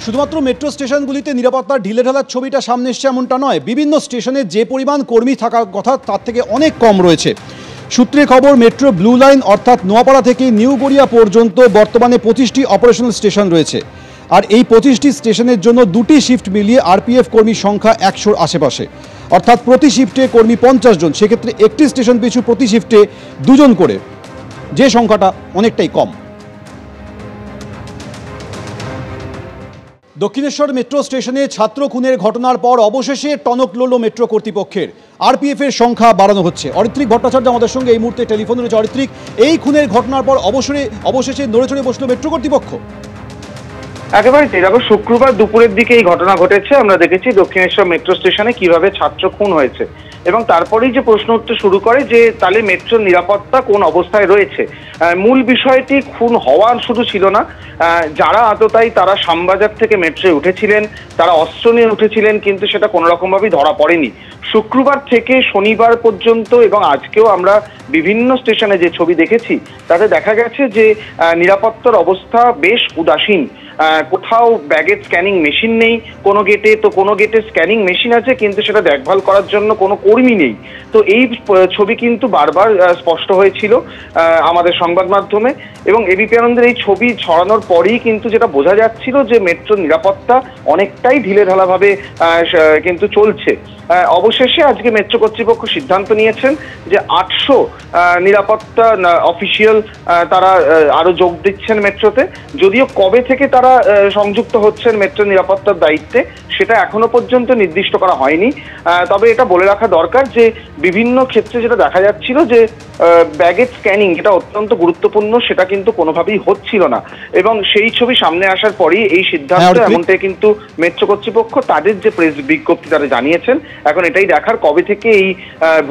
শুধুমাত্র মেট্রো স্টেশনগুলিতে নিরাপত্তার ঢিলেঢালার ছবিটা সামনে এসছে এমনটা নয়, বিভিন্ন স্টেশনে যে পরিমাণ কর্মী থাকার কথা তার থেকে অনেক কম রয়েছে। সূত্রে খবর, মেট্রো ব্লু লাইন অর্থাৎ নোয়াপাড়া থেকে নিউ গড়িয়া পর্যন্ত বর্তমানে 25টি অপারেশনাল স্টেশন রয়েছে। আর এই 25টি স্টেশনের জন্য 2টি শিফট মিলিয়ে আরপিএফ কর্মীর সংখ্যা 100-র আশেপাশে, অর্থাৎ প্রতি শিফটে কর্মী 50 জন। সেক্ষেত্রে একটি স্টেশন পিছু প্রতি শিফটে 2 জন করে, যে সংখ্যাটা অনেকটাই কম। দক্ষিণেশ্বর মেট্রো স্টেশনে ছাত্র খুনের ঘটনার পর অবশেষে টনক লড়ল মেট্রো কর্তৃপক্ষের। আরপিএফ এর সংখ্যা বাড়ানো হচ্ছে। অরিত্রিক ভট্টাচার্য আমাদের সঙ্গে এই মুহূর্তে টেলিফোনে রয়েছে। অরিত্রিক, এই খুনের ঘটনার পর অবশেষে নড়েচড়ে বসলো মেট্রো কর্তৃপক্ষ। একেবারে দেখো, শুক্রবার দুপুরের দিকে এই ঘটনা ঘটেছে। আমরা দেখেছি দক্ষিণেশ্বর মেট্রো স্টেশনে কিভাবে ছাত্র খুন হয়েছে এবং তারপরেই যে প্রশ্ন উঠতে শুরু করে যে তাহলে মেট্রোর নিরাপত্তা কোন অবস্থায় রয়েছে। মূল বিষয়টি খুন হওয়ার শুধু ছিল না, যারা আততায়ী তারা শ্যামবাজার থেকে মেট্রোয় উঠেছিলেন, তারা অস্ত্র নিয়ে উঠেছিলেন, কিন্তু সেটা কোনো রকমভাবেই ধরা পড়েনি। শুক্রবার থেকে শনিবার পর্যন্ত এবং আজকেও আমরা বিভিন্ন স্টেশনে যে ছবি দেখেছি তাতে দেখা গেছে যে নিরাপত্তার অবস্থা বেশ উদাসীন। কোথাও ব্যাগেজ স্ক্যানিং মেশিন নেই, কোনো গেটে তো কোনো গেটে স্ক্যানিং মেশিন আছে কিন্তু সেটা দেখভাল করার জন্য কোনো কর্মী নেই। তো এই ছবি কিন্তু বারবার স্পষ্ট হয়েছিল আমাদের সংবাদ মাধ্যমে, এবং এবিপি আনন্দের এই ছবি ছড়ানোর পরেই কিন্তু যেটা বোঝা যাচ্ছিল যে মেট্রোর নিরাপত্তা অনেকটাই ঢিলেঢালাভাবে কিন্তু চলছে। অবশেষে আজকে মেট্রো কর্তৃপক্ষ সিদ্ধান্ত নিয়েছেন যে 800 নিরাপত্তা অফিসিয়াল তারা আরো যোগ দিচ্ছেন মেট্রোতে। যদিও কবে থেকে তারা সংযুক্ত হচ্ছেন মেট্রো নিরাপত্তার দায়িত্বে সেটা এখনো পর্যন্ত নির্দিষ্ট করা হয়নি। তবে এটা বলে রাখা দরকার যে বিভিন্ন ক্ষেত্রে যেটা দেখা যাচ্ছিল যে ব্যাগেজ স্ক্যানিং, যেটা অত্যন্ত গুরুত্বপূর্ণ, সেটা কিন্তু কোনোভাবেই হচ্ছিল না, এবং সেই ছবি সামনে আসার পরেই এই সিদ্ধান্ত। এমনটাই কিন্তু মেট্রো কর্তৃপক্ষ তাদের যে প্রেস বিজ্ঞপ্তি তারা জানিয়েছেন। এখন এটাই দেখার কবে থেকে এই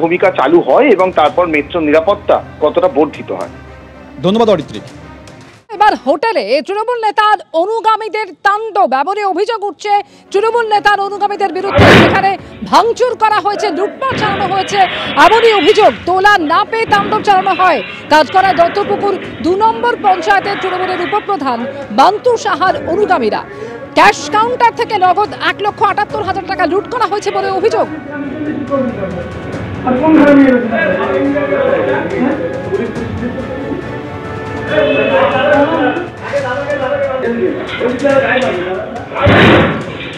ভূমিকা চালু হয় এবং তারপর মেট্রো নিরাপত্তা কতটা বর্ধিত হয়। ধন্যবাদ অরিত্রিক। এবার হোটেলে তৃণমূল নেতার অনুগামীদের তাণ্ডব, এমনই অভিযোগ উঠছে তৃণমূল নেতার অনুগামীদের বিরুদ্ধে। সেখানে ভাঙচুর করা হয়েছে, লুটপাট চালানো হয়েছে, এমনই অভিযোগ। তোলা না পেয়ে তাণ্ডব চালানো হয়। কাজকরা দত্তপুকুর 2 নম্বর পঞ্চায়েতের তৃণমূলের উপপ্রধান বান্তু সাহার অনুগামীরা। ক্যাশ কাউন্টার থেকে নগদ 1,78,000 টাকা লুট করা হয়েছে বলে অভিযোগ।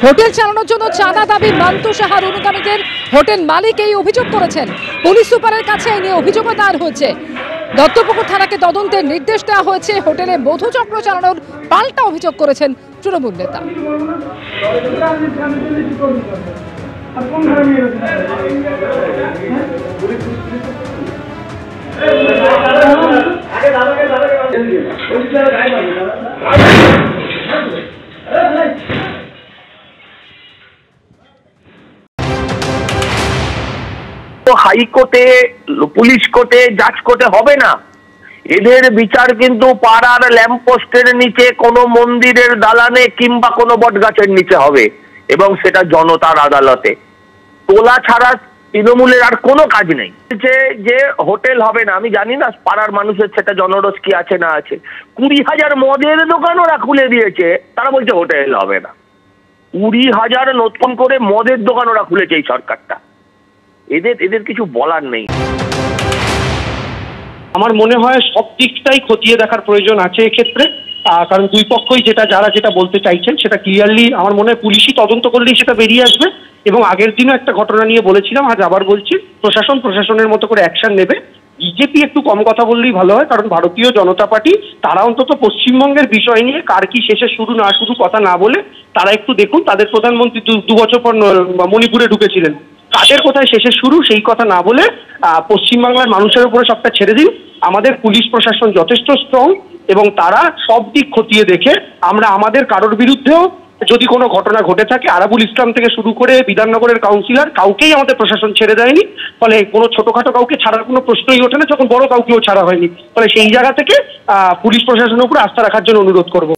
হোটেল চালানোর জন্য চাঁদা দাবি বান্তু সাহার অনুগামীদের। হোটেল মালিক এই অভিযোগ করেছেন। পুলিশ সুপারের কাছে এই নিয়ে অভিযোগও দায়ের হয়েছে। দত্তপুকুর থানাকে তদন্তের নির্দেশ দেওয়া হয়েছে। হোটেলে মধুচক্র চালানোর পাল্টা অভিযোগ করেছেন তৃণমূল নেতা। হাইকোর্টে, পুলিশ কোর্টে, জাজ কোর্টে হবে না। এদের বিচার কিন্তু পাড়ার ল্যাম্পপোস্টের নিচে, কোনো মন্দিরের দালানে কিংবা কোনো বটগাছের নিচে হবে, এবং সেটা জনতার আদালতে। তোলা ছাড়া তৃণমূলের আর কোনো কাজ নেই। যে হোটেল হবে না, আমি জানি না পাড়ার মানুষের সেটা জনরোষ কি আছে না আছে। 20,000 মদের দোকান ওরা খুলে দিয়েছে, তারা বলছে হোটেল হবে না। 20,000 নতুন করে মদের দোকান ওরা খুলেছে এই সরকারটা। এদের কিছু বলার নেই। আমার মনে হয় সব দিকটাই খতিয়ে দেখার প্রয়োজন আছে এক্ষেত্রে, কারণ দুই পক্ষই যারা যেটা বলতে চাইছেন সেটা ক্লিয়ারলি আমার মনে হয় পুলিশই তদন্ত করলেই সেটা বেরিয়ে আসবে। এবং আগের দিনও একটা ঘটনা নিয়ে বলেছিলাম, আজ আবার বলছি, প্রশাসনের মতো করে অ্যাকশন নেবে। বিজেপি একটু কম কথা বললেই ভালো হয়, কারণ ভারতীয় জনতা পার্টি তারা অন্তত পশ্চিমবঙ্গের বিষয় নিয়ে কার কি শেষে শুরু না শুরু কথা না বলে তারা একটু দেখুন। তাদের প্রধানমন্ত্রী 2 বছর পর মণিপুরে ঢুকেছিলেন, কাদের কোথায় শেষে শুরু সেই কথা না বলে পশ্চিমবাংলার মানুষের উপরে সবটা ছেড়ে দিন। আমাদের পুলিশ প্রশাসন যথেষ্ট স্ট্রং এবং তারা সব দিক খতিয়ে দেখে আমরা আমাদের কারোর বিরুদ্ধেও যদি কোনো ঘটনা ঘটে থাকে, আরাবুল ইসলাম থেকে শুরু করে বিধাননগরের কাউন্সিলর কাউকেই আমাদের প্রশাসন ছেড়ে দেয়নি। ফলে কোনো ছোটখাটো কাউকে ছাড়ার কোনো প্রশ্নই ওঠে না, যখন বড় কাউকেও ছাড়া হয়নি। ফলে সেই জায়গা থেকে পুলিশ প্রশাসনের উপর আস্থা রাখার জন্য অনুরোধ করব।